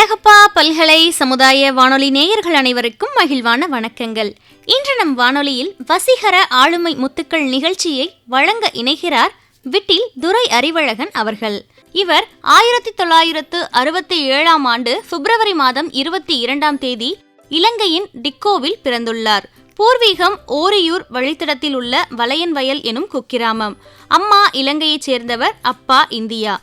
அழகப்பா பல்கலை சமுதாய வானொலி நேயர்கள் அனைவருக்கும் மகிழ்வான வணக்கங்கள். இன்று நம் வானொலியில் வசீகர ஆளுமை முத்துக்கள் நிகழ்ச்சியை வழங்க இணைகிறார் விட்டில் துரை அறிவழகன் அவர்கள். இவர் 1967 ஆண்டு பிப்ரவரி மாதம் 22 இலங்கையின் டிக்கோவில் பிறந்துள்ளார். பூர்வீகம் ஓரியூர் வழித்தடத்தில் உள்ள வலையன்வயல் எனும் குக்கிராமம். அம்மா இலங்கையைச் சேர்ந்தவர், அப்பா இந்தியா.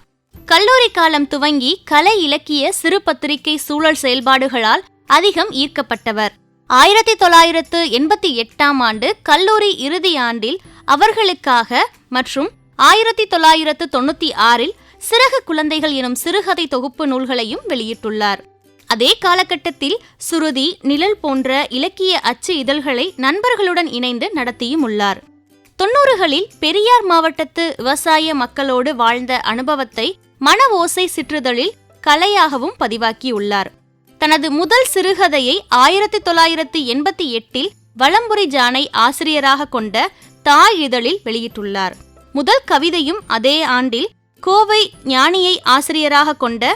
கல்லூரி காலம் துவங்கி கலை இலக்கிய சிறு பத்திரிகை சூழல் செயல்பாடுகளால் அதிகம் ஈர்க்கப்பட்டவர். 1988 ஆண்டு கல்லூரி இறுதி ஆண்டில் அவர்களுக்காக மற்றும் 1996 சிறகு குழந்தைகள் எனும் சிறுகதை தொகுப்பு நூல்களையும் வெளியிட்டுள்ளார். அதே காலகட்டத்தில் சுருதி, நிழல் போன்ற இலக்கிய அச்சு இதழ்களை நண்பர்களுடன் இணைந்து நடத்தியும் உள்ளார். 90களில் பெரியார் மாவட்டத்து விவசாய மக்களோடு வாழ்ந்த அனுபவத்தை மன ஓசை சிற்றுதழில் கலையாகவும் பதிவாக்கியுள்ளார். தனது முதல் சிறுகதையை 1988 வலம்புரி ஜானை ஆசிரியராக கொண்ட தாய் இதழில் வெளியிட்டுள்ளார். முதல் கவிதையும் அதே ஆண்டில் கோவை ஞானியை ஆசிரியராக கொண்ட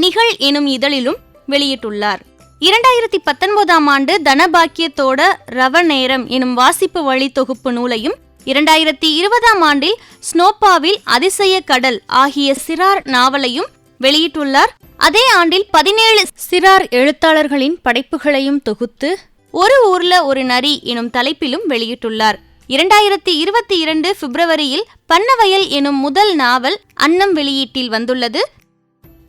நிகழ் எனும் இதழிலும் வெளியிட்டுள்ளார். 2019 ஆண்டு தனபாக்கியத்தோட ரவ நேரம் எனும் வாசிப்பு வழி தொகுப்பு நூலையும், 2020 ஆண்டில் ஸ்னோப்பாவில் அதிசய கடல் ஆகிய சிறார் நாவலையும் வெளியிட்டுள்ளார். அதே ஆண்டில் 17 சிறார் எழுத்தாளர்களின் படைப்புகளையும் தொகுத்து ஒரு ஊர்ல ஒரு நரி எனும் தலைப்பிலும் வெளியிட்டுள்ளார். 2022 பிப்ரவரியில் பன்னவயல் எனும் முதல் நாவல் அன்னம் வெளியீட்டில் வந்துள்ளது.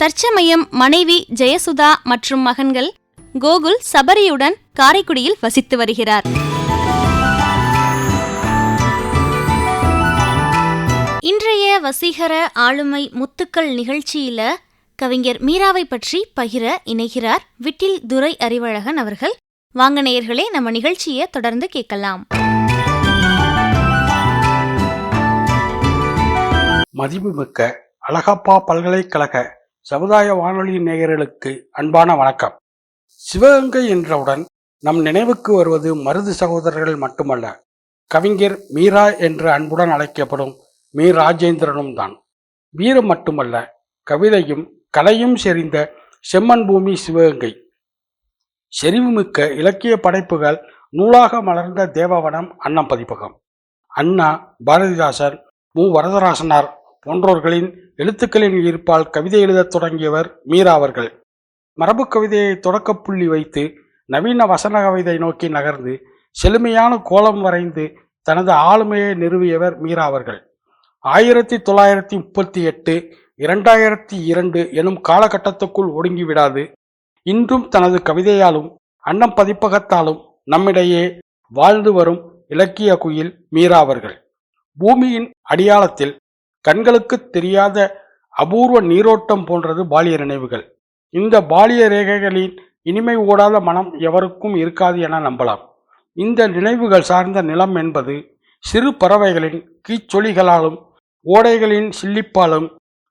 தற்சமயம் மனைவி ஜெயசுதா மற்றும் மகன்கள் கோகுல், சபரியுடன் காரைக்குடியில் வசித்து வருகிறார். இன்றைய வசீகர ஆளுமை முத்துக்கள் நிகழ்ச்சியில கவிஞர் மீராவை பற்றி பகிர இணைகிறார் விட்டில் துரை அறிவழகன் அவர்கள். வாங்க நேயர்களே, நம்ம நிகழ்ச்சியை தொடர்ந்து கேட்கலாம். மதிப்புமிக்க அழகப்பா பல்கலைக்கழக சமுதாய வானொலி நேயர்களுக்கு அன்பான வணக்கம். சிவகங்கை என்றவுடன் நம் நினைவுக்கு வருவது மருது சகோதரர்கள் மட்டுமல்ல, கவிஞர் மீரா என்று அன்புடன் அழைக்கப்படும் மீ ராஜேந்திரனும் தான். வீரம் மட்டுமல்ல, கவிதையும் கலையும் செறிந்த செம்மண் பூமி சிவகங்கை. செறிவுமிக்க இலக்கிய படைப்புகள் நூலாக மலர்ந்த தேவவனம் அன்னம் பதிப்பகம். அண்ணா, பாரதிதாசன், மு வரதராசனார் போன்றோர்களின் எழுத்துக்களின் ஈர்ப்பால் கவிதை எழுதத் தொடங்கியவர் மீரா அவர்கள். மரபு கவிதையை தொடக்கப்புள்ளி வைத்து நவீன வசன கவிதை நோக்கி நகர்ந்து செழுமையான கோலம் வரைந்து தனது ஆளுமையை நிறுவியவர் மீரா அவர்கள். 1938 2002 எனும் காலகட்டத்துக்குள் ஒடுங்கிவிடாது இன்றும் தனது கவிதையாலும் அன்னம் பதிப்பகத்தாலும் நம்மிடையே வாழ்ந்து வரும் இலக்கிய குயில் மீரா அவர்கள். பூமியின் அடியாளத்தில் கண்களுக்கு தெரியாத அபூர்வ நீரோட்டம் போன்றது பாலிய நினைவுகள். இந்த பாலிய ரேகைகளின் இனிமை ஓடாத மனம் எவருக்கும் இருக்காது என நம்பலாம். இந்த நினைவுகள் சார்ந்த நிலம் என்பது சிறு பறவைகளின் கீச்சொலிகளாலும், ஓடைகளின் சில்லிப்பாலும்,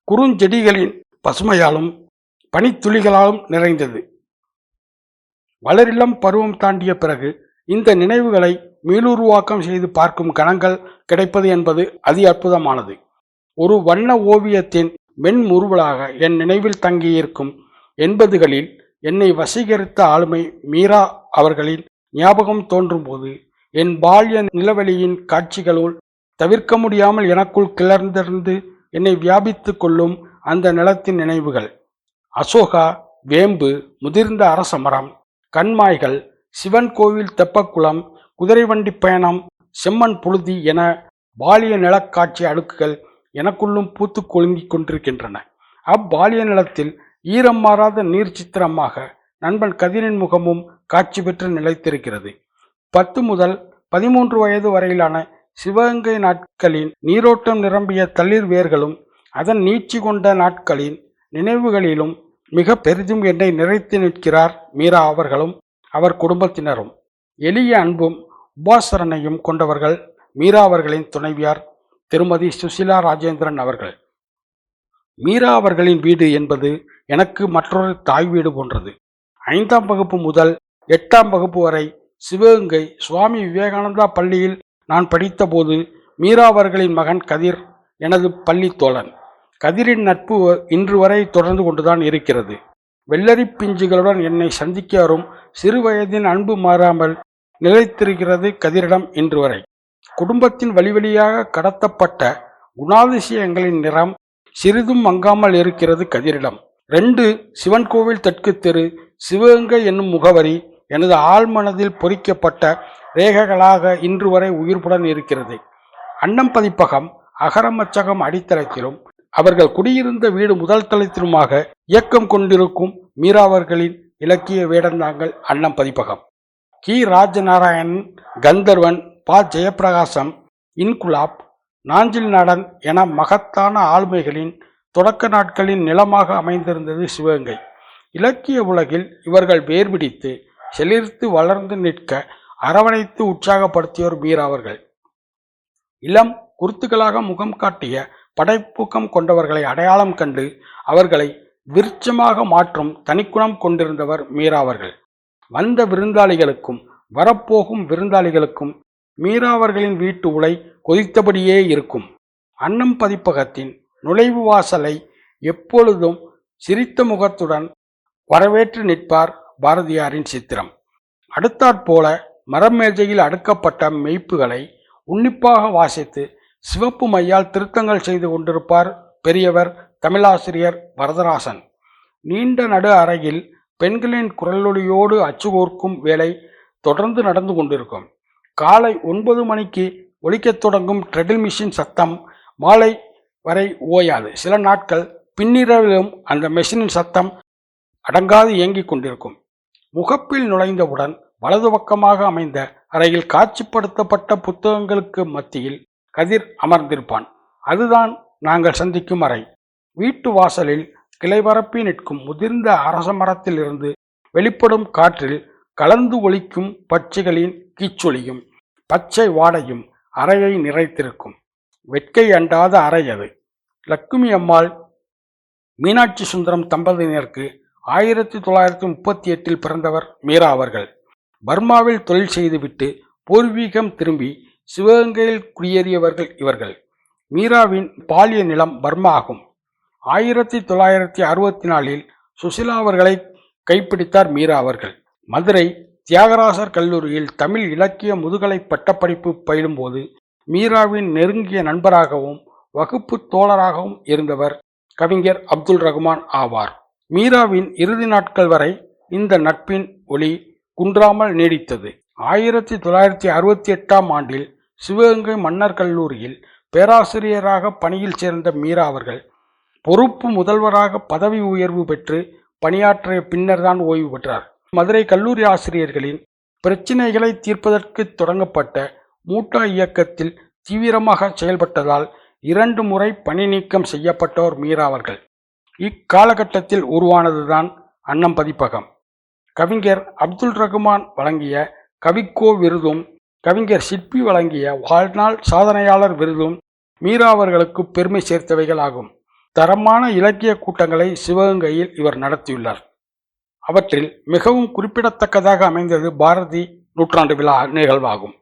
குறுஞ்செடிகளின் பசுமையாலும், பனித்துளிகளாலும் நிறைந்தது. வளரிளம் பருவம் தாண்டிய பிறகு இந்த நினைவுகளை மீளுருவாக்கம் செய்து பார்க்கும் கணங்கள் கிடைப்பது என்பது அதி அற்புதமானது. ஒரு வண்ண ஓவியத்தின் மென்முறுவலாக என் நினைவில் தங்கியிருக்கும் 80களில் என்னை வசீகரித்த ஆளுமை மீரா அவர்களின் ஞாபகம் தோன்றும் போது என் பால்ய நிலவெளியின் காட்சிகளுள் தவிர்க்க முடியாமல் எனக்குள் கிளர்ந்திருந்து என்னை வியாபித்து கொள்ளும் அந்த நிலத்தின் நினைவுகள். அசோகா, வேம்பு, முதிர்ந்த அரச மரம், கண்மாய்கள், சிவன் கோவில் தெப்பக்குளம், குதிரை வண்டி பயணம், செம்மண் புழுதி என பாலிய நிலக்காட்சி அடுக்குகள் எனக்குள்ளும் பூத்து கொழுங்கிக் கொண்டிருக்கின்றன. அப்பாலிய நிலத்தில் ஈரம் மாறாத நீர் சித்திரமாக நண்பன் கதிரின் முகமும் காட்சி பெற்று நிலைத்திருக்கிறது. 10 முதல் 13 வயது வரையிலான சிவகங்கை நாட்களின் நீரோட்டம் நிரம்பிய தளிர் வேர்களும் அதன் நீட்சி கொண்ட நாட்களின் நினைவுகளிலும் மிக பெரிதும் என்னை நிறைத்து நிற்கிறார் மீரா அவர்களும் அவர் குடும்பத்தினரும். எளிய அன்பும் உபாசரணையும் கொண்டவர்கள் மீரா அவர்களின் துணைவியார் திருமதி சுசிலா ராஜேந்திரன் அவர்கள். மீரா அவர்களின் வீடு என்பது எனக்கு மற்றொரு தாய் வீடு போன்றது. 5ஆம் வகுப்பு முதல் 8ஆம் வகுப்பு வரை சிவகங்கை சுவாமி விவேகானந்தா பள்ளியில் நான் படித்தபோது மீரா அவர்களின் மகன் கதிர் எனது பள்ளி தோழன். கதிரின் நட்பு இன்று வரை தொடர்ந்து கொண்டுதான் இருக்கிறது. வெள்ளரி பிஞ்சுகளுடன் என்னை சந்திக்க வரும் சிறு வயதின் அன்பு மாறாமல் நிலைத்திருக்கிறது கதிரிடம் இன்று வரை. குடும்பத்தின் வழிவழியாக கடத்தப்பட்ட குணாதிசயங்களின் நிறம் சிறிதும் மங்காமல் இருக்கிறது கதிரிடம். 2 சிவன் கோவில் தெற்கு தெரு, சிவகங்கை என்னும் முகவரி எனது ஆழ்மனதில் பொறிக்கப்பட்ட ரேகைகளாக இன்று வரை உயிர்ப்புடன் இருக்கிறது. அன்னம் பதிப்பகம் அகரமச்சகம் அடித்தளத்திலும் அவர்கள் குடியிருந்த வீடு முதல் தளத்திலுமாக இயக்கம் கொண்டிருக்கும் மீரா அவர்களின் இலக்கிய வேடந்தாங்கள் அன்னம் பதிப்பகம். கி. ராஜநாராயணன், கந்தர்வன், ப. ஜெயப்பிரகாசம், இன்குலாப், நாஞ்சில் நாடன் என மகத்தான ஆளுமைகளின் தொடக்க நாட்களின் நிலமாக அமைந்திருந்தது சிவகங்கை. இலக்கிய உலகில் இவர்கள் வேர்பிடித்து செழித்து வளர்ந்து நிற்க அரவணைத்து உற்சாகப்படுத்தியோர் மீரா அவர்கள். இளம் குருத்துகளாக முகம் காட்டிய படைப்பூக்கம் கொண்டவர்களை அடையாளம் கண்டு அவர்களை விருட்சமாக மாற்றும் தனிக்குணம் கொண்டிருந்தவர் மீரா அவர்கள். வந்த விருந்தாளிகளுக்கும் வரப்போகும் விருந்தாளிகளுக்கும் மீரா அவர்களின் வீட்டு உலை கொதித்தபடியே இருக்கும். அன்னம் பதிப்பகத்தின் நுழைவு வாசலை எப்பொழுதும் சிரித்த முகத்துடன் வரவேற்று நிற்பார் பாரதியாரின் சித்திரம். அடுத்தாற்போல மரமேஜையில் அடுக்கப்பட்ட மெய்ப்புகளை உன்னிப்பாக வாசித்து சிவப்பு மையால் திருத்தங்கள் செய்து கொண்டிருப்பார் பெரியவர் தமிழாசிரியர் வரதராசன். நீண்ட நடு அறையில் பெண்களின் குரலொலியோடு அச்சுகோர்க்கும் வேலை தொடர்ந்து நடந்து கொண்டிருக்கும். காலை 9 மணிக்கு ஒலிக்கத் தொடங்கும் ட்ரெடில் மிஷின் சத்தம் மாலை வரை ஓயாது. சில நாட்கள் பின்னிரவிலும் அந்த மெஷினின் சத்தம் அடங்காது இயங்கிக் கொண்டிருக்கும். முகப்பில் நுழைந்தவுடன் வலது பக்கமாக அமைந்த அறையில் காட்சிப்படுத்தப்பட்ட புத்தகங்களுக்கு மத்தியில் கதிர் அமர்ந்திருப்பான். அதுதான் நாங்கள் சந்திக்கும் அறை. வீட்டு வாசலில் கிளைபரப்பி நிற்கும் முதிர்ந்த அரச மரத்தில் இருந்து வெளிப்படும் காற்றில் கலந்து ஒலிக்கும் பட்சிகளின் கீச்சொலியும் பச்சை வாடையும் அறையை நிறைத்திருக்கும். வெட்கை அண்டாத அறை அது. லக்குமி அம்மாள் மீனாட்சி சுந்தரம் தம்பதியினருக்கு 1938 பிறந்தவர் மீரா அவர்கள். பர்மாவில் தொழில் செய்துவிட்டு பூர்வீகம் திரும்பி சிவகங்கையில் குடியேறியவர்கள் இவர்கள். மீராவின் பாலிய நிலம் பர்மா ஆகும். 1964 சுசிலா அவர்களை கைப்பிடித்தார் மீரா அவர்கள். மதுரை தியாகராசர் கல்லூரியில் தமிழ் இலக்கிய முதுகலை பட்டப்படிப்பு பயிலும்போது மீராவின் நெருங்கிய நண்பராகவும் வகுப்பு தோழராகவும் இருந்தவர் கவிஞர் அப்துல் ரகுமான் ஆவார். மீராவின் இறுதி நாட்கள் வரை இந்த நட்பின் ஒளி குன்றாமல் நீடித்தது. 1968 சிவகங்கை மன்னர் கல்லூரியில் பேராசிரியராக பணியில் சேர்ந்த மீரா அவர்கள் பொறுப்பு முதல்வராக பதவி உயர்வு பெற்று பணியாற்றிய பின்னர்தான் ஓய்வு பெற்றார். மதுரை கல்லூரி ஆசிரியர்களின் பிரச்சினைகளை தீர்ப்பதற்கு தொடங்கப்பட்ட மூட்டா இயக்கத்தில் தீவிரமாக செயல்பட்டதால் 2 முறை பணி நீக்கம் செய்யப்பட்டவர் மீரா அவர்கள். இக்காலகட்டத்தில் உருவானதுதான் அன்னம் பதிப்பகம். கவிஞர் அப்துல் ரகுமான் வழங்கிய கவிக்கோ விருதும் கவிஞர் சிற்பி வழங்கிய வாழ்நாள் சாதனையாளர் விருதும் மீரா அவர்களுக்கு பெருமை சேர்த்தவைகள் ஆகும். தரமான இலக்கிய கூட்டங்களை சிவகங்கையில் இவர் நடத்தியுள்ளார். அவற்றில் மிகவும் குறிப்பிடத்தக்கதாக அமைந்தது பாரதி நூற்றாண்டு விழா நிகழ்வாகும்.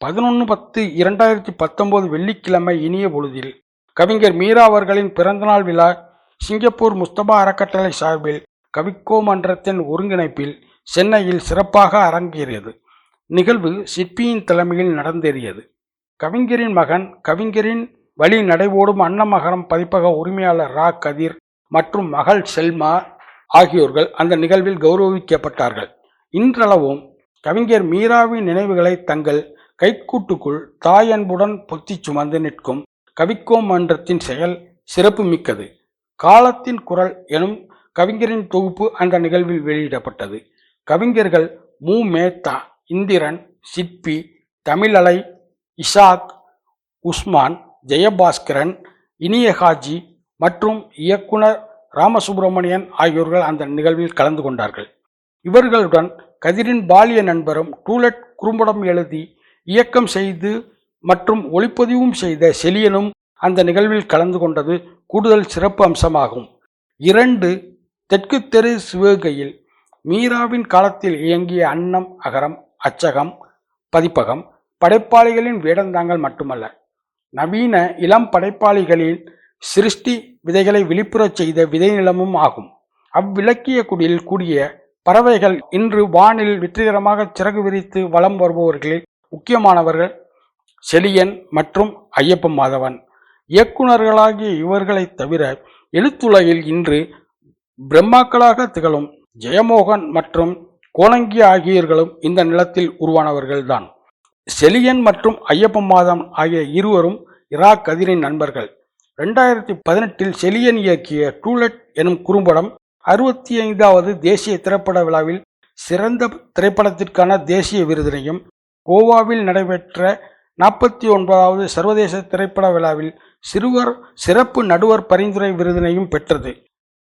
11/10/2019 வெள்ளிக்கிழமை இனிய பொழுதில் கவிஞர் மீரா அவர்களின் பிறந்தநாள் விழா சிங்கப்பூர் முஸ்தபா அறக்கட்டளை சார்பில் கவிக்கோ மன்றத்தின் ஒருங்கிணைப்பில் சென்னையில் சிறப்பாக அரங்கேறியது. நிகழ்வு சிற்பியின் தலைமையில் நடந்தேறியது. கவிஞரின் மகன், கவிஞரின் வழி நடைபோடும் அன்னமகரம் பதிப்பக உரிமையாளர் ரா. கதிர் மற்றும் மகள் செல்மா ஆகியோர்கள் அந்த நிகழ்வில் கௌரவிக்கப்பட்டார்கள். இன்றளவும் கவிஞர் மீராவின் நினைவுகளை தங்கள் கைக்கூட்டுக்குள் தாய் அன்புடன் பொத்தி சுமந்து நிற்கும் கவிக்கோ மன்றத்தின் செயல் சிறப்பு மிக்கது. காலத்தின் குரல் எனும் கவிஞரின் தொகுப்பு அந்த நிகழ்வில் வெளியிடப்பட்டது. கவிஞர்கள் மு. மேத்தா, இந்திரன், சிற்பி, தமிழலை, இசாக், உஸ்மான், ஜெயபாஸ்கரன், இனிய ஹாஜி மற்றும் இயக்குனர் ராமசுப்பிரமணியன் ஆகியோர்கள் அந்த நிகழ்வில் கலந்து கொண்டார்கள். இவர்களுடன் கதிரின் பாலிய நண்பரும் டூலெட் குறும்படம் எழுதி இயக்கம் செய்து மற்றும் ஒளிப்பதிவும் செய்த செலியனும் அந்த நிகழ்வில் கலந்து கொண்டது கூடுதல் சிறப்பு அம்சமாகும். 2 தெற்கு தெரு சிவகங்கையில் மீராவின் காலத்தில் இயங்கிய அன்னம் அகரம் அச்சகம் பதிப்பகம் படைப்பாளிகளின் வேடந்தாங்கள் மட்டுமல்ல, நவீன இளம் படைப்பாளிகளின் சிருஷ்டி விதைகளை விழிப்புறச் செய்த விதை நிலமும் ஆகும். அவ்விலக்கிய குடியில் கூடிய பறவைகள் இன்று வானில் வெற்றிகரமாக சிறகு விரித்து வலம் வருபவர்களில் முக்கியமானவர்கள் செலியன் மற்றும் ஐயப்ப மாதவன். இயக்குநர்களாகிய இவர்களை தவிர எழுத்துலகில் இன்று பிரம்மாக்களாக திகழும் ஜெயமோகன் மற்றும் கோணங்கி ஆகியோர்களும் இந்த நிலத்தில் உருவானவர்கள்தான். செலியன் மற்றும் ஐயப்ப மாதவன் ஆகிய இருவரும் இரா கதிரின் நண்பர்கள். 2018 செலியன் இயக்கிய டூலெட் எனும் குறும்படம் 65வது தேசிய திரைப்பட விழாவில் சிறந்த திரைப்படத்திற்கான தேசிய விருதினையும், கோவாவில் நடைபெற்ற 49வது சர்வதேச திரைப்பட விழாவில் சிறுவர் சிறப்பு நடுவர் பரிந்துரை விருதினையும் பெற்றது.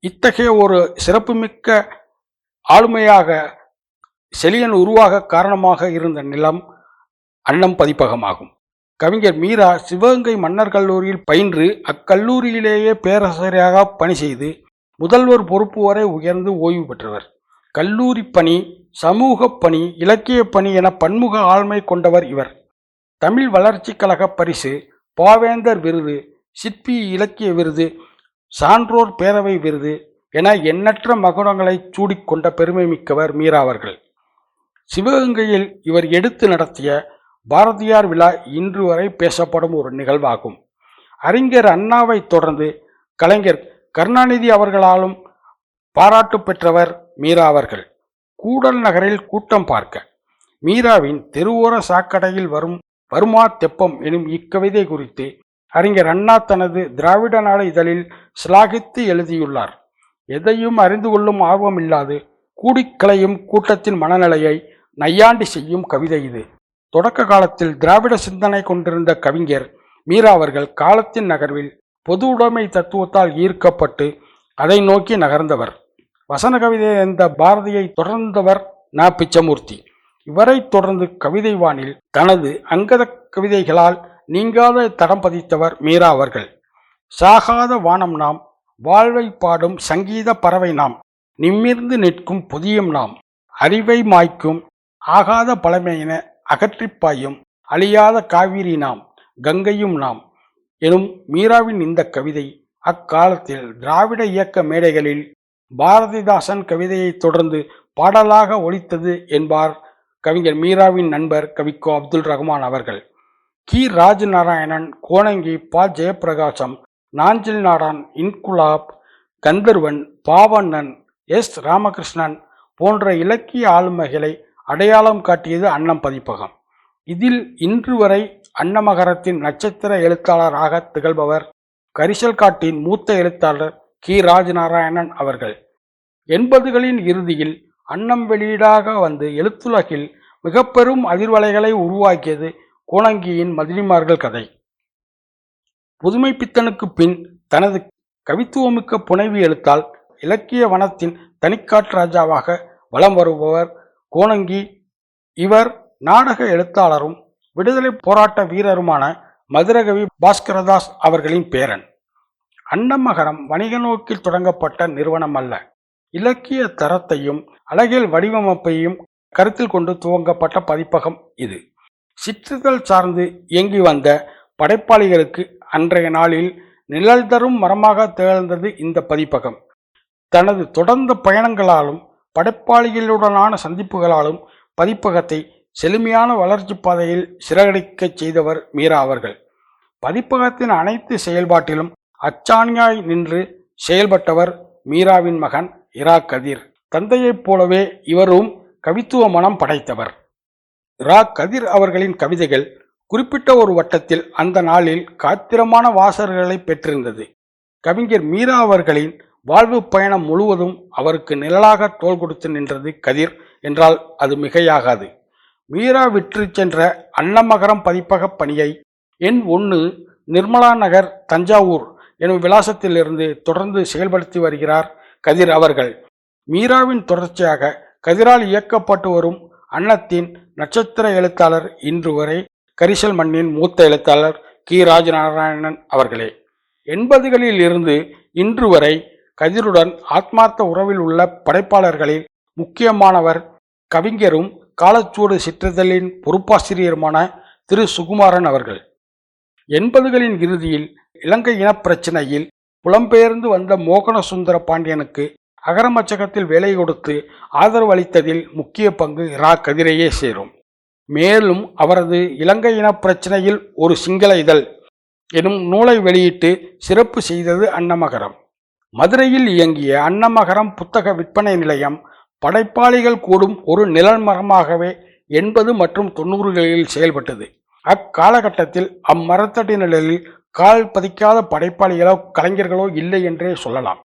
இத்தகைய ஒரு சிறப்புமிக்க ஆளுமையாக செலியன் உருவாக காரணமாக இருந்த நிலம் அன்னம் பதிப்பகமாகும். கவிஞர் மீரா சிவகங்கை மன்னர் கல்லூரியில் பயின்று அக்கல்லூரியிலேயே பேராசிரியராக பணி செய்து முதல்வர் பொறுப்பு வரை உயர்ந்து ஓய்வு பெற்றவர். கல்லூரி பணி, சமூக பணி, இலக்கிய பணி என பன்முக ஆளுமை கொண்டவர் இவர். தமிழ் வளர்ச்சி கழக பரிசு, பாவேந்தர் விருது, சிற்பி இலக்கிய விருது, சான்றோர் பேரவை விருது என எண்ணற்ற மகுடங்களை சூடிக்கொண்ட பெருமை மிக்கவர் மீரா அவர்கள். சிவகங்கையில் இவர் எடுத்து நடத்திய பாரதியார் விழா இன்று வரை பேசப்படும் ஒரு நிகழ்வாகும். அறிஞர் அண்ணாவை தொடர்ந்து கலைஞர் கருணாநிதி அவர்களாலும் பாராட்டு பெற்றவர் மீரா அவர்கள். கூடல் நகரில் கூட்டம் பார்க்க. மீராவின் தெருவோர சாக்கடையில் வருமா தெப்பம் எனும் இக்கவிதை குறித்து அறிஞர் அண்ணா தனது திராவிட நாடு இதழில் சிலாகித்து எழுதியுள்ளார். எதையும் அறிந்து கொள்ளும் ஆர்வமில்லாது கூடிக்கலையும் கூட்டத்தின் மனநிலையை நையாண்டி செய்யும் கவிதை இது. தொடக்க காலத்தில் திராவிட சிந்தனை கொண்டிருந்த கவிஞர் மீரா அவர்கள் காலத்தின் நகர்வில் பொது உடைமை தத்துவத்தால் ஈர்க்கப்பட்டு அதை நோக்கி நகர்ந்தவர். வசன கவிதை என்ற பாரதியை தொடர்ந்தவர் ந. பிச்சமூர்த்தி. இவரை தொடர்ந்து கவிதை வானில் தனது அங்கத கவிதைகளால் நீங்காத தடம் பதித்தவர் மீரா அவர்கள். சாகாத வானம் நாம், வாழ்வை பாடும் சங்கீத பறவை நாம், நிமிர்ந்து நிற்கும் புதியம் நாம், அறிவை மாய்க்கும் ஆகாத பழமையின அகற்றிப்பாயும் அழியாத காவிரி நாம், கங்கையும் நாம் எனும் மீராவின் இந்த கவிதை அக்காலத்தில் திராவிட இயக்க மேடைகளில் பாரதிதாசன் கவிதையை தொடர்ந்து பாடலாக ஒலித்தது என்பார் கவிஞர் மீராவின் நண்பர் கவிக்கோ அப்துல் ரஹ்மான் அவர்கள். கி. ராஜநாராயணன், கோணங்கி, ப. ஜெயப்பிரகாசம், நாஞ்சில் நாடான், இன்குலாப், கந்தர்வன், பாவண்ணன், எஸ். ராமகிருஷ்ணன் போன்ற இலக்கிய ஆளுமைகளை அடையாளம் காட்டியது அன்னம் பதிப்பகம். இதில் இன்று வரை அன்னமகரத்தின் நட்சத்திர எழுத்தாளராக திகழ்பவர் கரிசல் காட்டின் மூத்த எழுத்தாளர் கி. ராஜநாராயணன் அவர்கள். 80களின் இறுதியில் அன்னம் வெளியீடாக வந்து எழுத்துலகில் மிக பெரும் அதிர்வலைகளை உருவாக்கியது கோணங்கியின் மதினிமார்கள் கதை. புதுமை பித்தனுக்கு பின் தனது கவித்துவமிக்க புனைவி எழுத்தால் இலக்கிய வனத்தின் தனிக்காட்டு ராஜாவாக வலம் வருபவர் கோணங்கி. இவர் நாடக எழுத்தாளரும் விடுதலை போராட்ட வீரருமான மதுரகவி பாஸ்கரதாஸ் அவர்களின் பேரன். அன்னமகரம் வணிக நோக்கில் தொடங்கப்பட்ட நிறுவனம் அல்ல. இலக்கிய தரத்தையும் அழகியல் வடிவமைப்பையும் கருத்தில் கொண்டு துவங்கப்பட்ட பதிப்பகம் இது. சிற்றிதழ் சார்ந்து இயங்கி வந்த படைப்பாளிகளுக்கு அன்றைய நாளில் நிழல் தரும் மரமாக திகழ்ந்தது இந்த பதிப்பகம். தனது தொடர்ந்த பயணங்களாலும் படைப்பாளிகளுடனான சந்திப்புகளாலும் பதிப்பகத்தை செழுமையான வளர்ச்சி பாதையில் சிறகடிக்க செய்தவர் மீரா அவர்கள். பதிப்பகத்தின் அனைத்து செயல்பாட்டிலும் அச்சாணியாய் நின்று செயல்பட்டவர் மீராவின் மகன் இரா கதிர். தந்தையைப் போலவே இவரும் கவித்துவ மனம் படைத்தவர். இரா கதிர் அவர்களின் கவிதைகள் குறிப்பிட்ட ஒரு வட்டத்தில் அந்த நாளில் காத்திரமான வாசகர்களை பெற்றிருந்தது. கவிஞர் மீரா அவர்களின் வாழ்வு பயணம் முழுவதும் அவருக்கு நிழலாக தோள் கொடுத்து நின்றது கதிர் என்றால் அது மிகையாகாது. மீரா விற்று சென்ற அன்னமகரம் பதிப்பக பணியை எண் 1 நிர்மலா நகர், தஞ்சாவூர் எனும் விலாசத்திலிருந்து தொடர்ந்து செயல்படுத்தி வருகிறார் கதிர் அவர்கள். மீராவின் தொடர்ச்சியாக கதிரால் இயக்கப்பட்டு வரும் அன்னத்தின் நட்சத்திர எழுத்தாளர் இன்று வரை கரிசல் மண்ணின் மூத்த எழுத்தாளர் கி. ராஜநாராயணன் அவர்களே. 80களில் இருந்து இன்று வரை கதிருடன் ஆத்மார்த்த உறவில் உள்ள படைப்பாளர்களில் முக்கியமானவர் கவிஞரும் காலச்சுவடு சிற்றிதழின் பொறுப்பாசிரியருமான திரு சுகுமாரன் அவர்கள். 80களின் இறுதியில் இலங்கை இனப்பிரச்சினையில் புலம்பெயர்ந்து வந்த மோகன சுந்தர பாண்டியனுக்கு அகரமச்சகத்தில் வேலை கொடுத்து ஆதரவு அளித்ததில் முக்கிய பங்கு இரா கதிரையே சேரும். மேலும் அவரது இலங்கை இன பிரச்சனையில் ஒரு சிங்கள இதழ் எனும் நூலை வெளியிட்டு சிறப்பு செய்தது அன்னமகரம். மதுரையில் இயங்கிய அன்னமகரம் புத்தக விற்பனை நிலையம் படைப்பாளிகள் கூடும் ஒரு நிழல்மரமாகவே 80 மற்றும் 90களில் செயல்பட்டது. அக்காலகட்டத்தில் அம்மரத்தடி நிழலில் கால் பதிக்காத படைப்பாளிகளோ கலைஞர்களோ இல்லை என்றே சொல்லலாம்.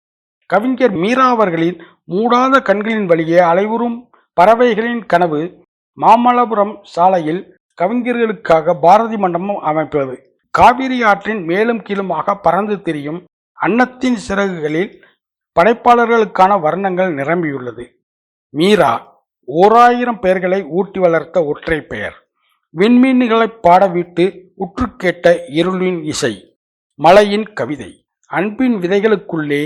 கவிஞர் மீரா அவர்களின் மூடாத கண்களின் வழியே அலைவுறும் பறவைகளின் கனவு மாமல்லபுரம் சாலையில் கவிஞர்களுக்காக பாரதி மண்டபம் அமைப்பது. காவிரி ஆற்றின் மேலும் கீழுமாக பறந்து திரியும் அன்னத்தின் சிறகுகளில் படைப்பாளர்களுக்கான வர்ணங்கள் நிரம்பியுள்ளது. மீரா 1000 பெயர்களை ஊட்டி வளர்த்த ஒற்றை பெயர். விண்மீன்களை பாடவிட்டு உற்று கேட்ட இருளின் இசை, மலையின் கவிதை, அன்பின் விதைகளுக்குள்ளே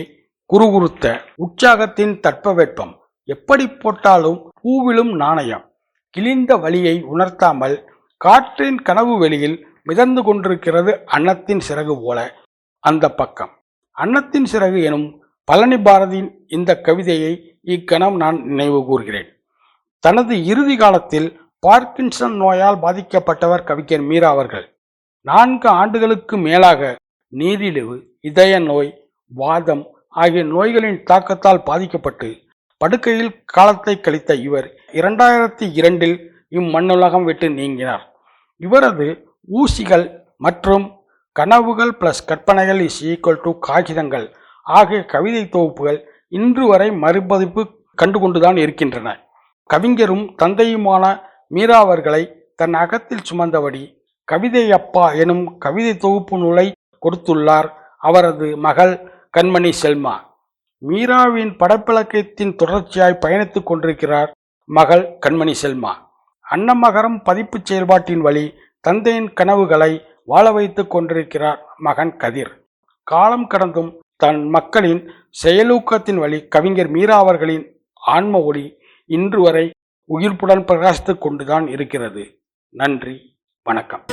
குறுகுறுத்த உற்சாகத்தின் தட்பவெப்பம், எப்படி போட்டாலும் பூவிலும் நாணயம், கிழிந்த வழியை உணர்த்தாமல் காற்றின் கனவு வெளியில் மிதந்து கொண்டிருக்கிறது அன்னத்தின் சிறகு போல அந்த பக்கம். அன்னத்தின் சிறகு எனும் பழனி பாரதியின் இந்த கவிதையை இக்கணம் நான் நினைவு கூறுகிறேன். தனது இறுதி காலத்தில் பார்க்கின்சன் நோயால் பாதிக்கப்பட்டவர் கவிஞர் மீரா அவர்கள். 4 ஆண்டுகளுக்கு மேலாக நீரிழிவு, இதய நோய், வாதம் ஆகிய நோய்களின் தாக்கத்தால் பாதிக்கப்பட்டு படுக்கையில் காலத்தை கழித்த இவர் 2002இல் இம்மண்ணுலகம் விட்டு நீங்கினார். இவரது ஊசிகள் மற்றும் கனவுகள் + கற்பனைகள் = காகிதங்கள் ஆகிய கவிதை தொகுப்புகள் இன்று வரை மறுபதிப்பு கண்டுகொண்டுதான் இருக்கின்றன. கவிஞரும் தந்தையுமான மீரா அவர்களை தன் அகத்தில் சுமந்தபடி கவிதை அப்பா எனும் கவிதை தொகுப்பு நூலை கொடுத்துள்ளார் அவரது மகள் கண்மணி செல்மா. மீராவின் படைப்பிலக்கியத்தின் தொடர்ச்சியாய் பயணித்துக் கொண்டிருக்கிறார் மகள் கண்மணி செல்மா. அன்னமகரம் பதிப்பு செயல்பாட்டின் வழி தந்தையின் கனவுகளை வாழ வைத்துக் கொண்டிருக்கிறார் மகன் கதிர். காலம் கடந்தும் தன் மக்களின் செயலூக்கத்தின் வழி கவிஞர் மீரா அவர்களின் ஆன்ம ஒளி இன்று வரை உயிர்ப்புடன் பிரகாசித்துக் கொண்டுதான் இருக்கிறது. நன்றி, வணக்கம்.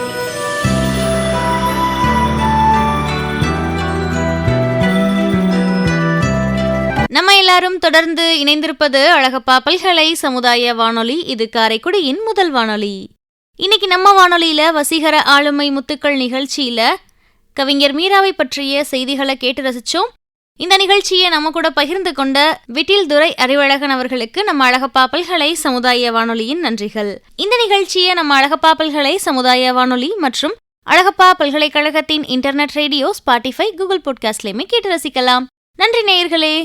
நம்ம எல்லாரும் தொடர்ந்து இணைந்திருப்பது அழகப்பா பல்கலை சமுதாய வானொலி. இது காரைக்குடியின் முதல் வானொலி. இன்னைக்கு நம்ம வானொலியில வசீகர ஆளுமை முத்துக்கள் நிகழ்ச்சியில கவிஞர் மீராவை பற்றிய செய்திகளை கேட்டு ரசிச்சோம். இந்த நிகழ்ச்சியை நம்ம கூட பகிர்ந்து கொண்ட விட்டில் துரை அறிவழகன் அவர்களுக்கு நம்ம அழகப்பா பல்கலை சமுதாய வானொலியின் நன்றிகள். இந்த நிகழ்ச்சியை நம்ம அழகப்பா பல்கலை சமுதாய வானொலி மற்றும் அழகப்பா பல்கலைக்கழகத்தின் இன்டர்நெட் ரேடியோ, ஸ்பாட்டிஃபை, கூகுள் பாட்காஸ்ட்லையுமே கேட்டு ரசிக்கலாம். நன்றி நேயர்களே.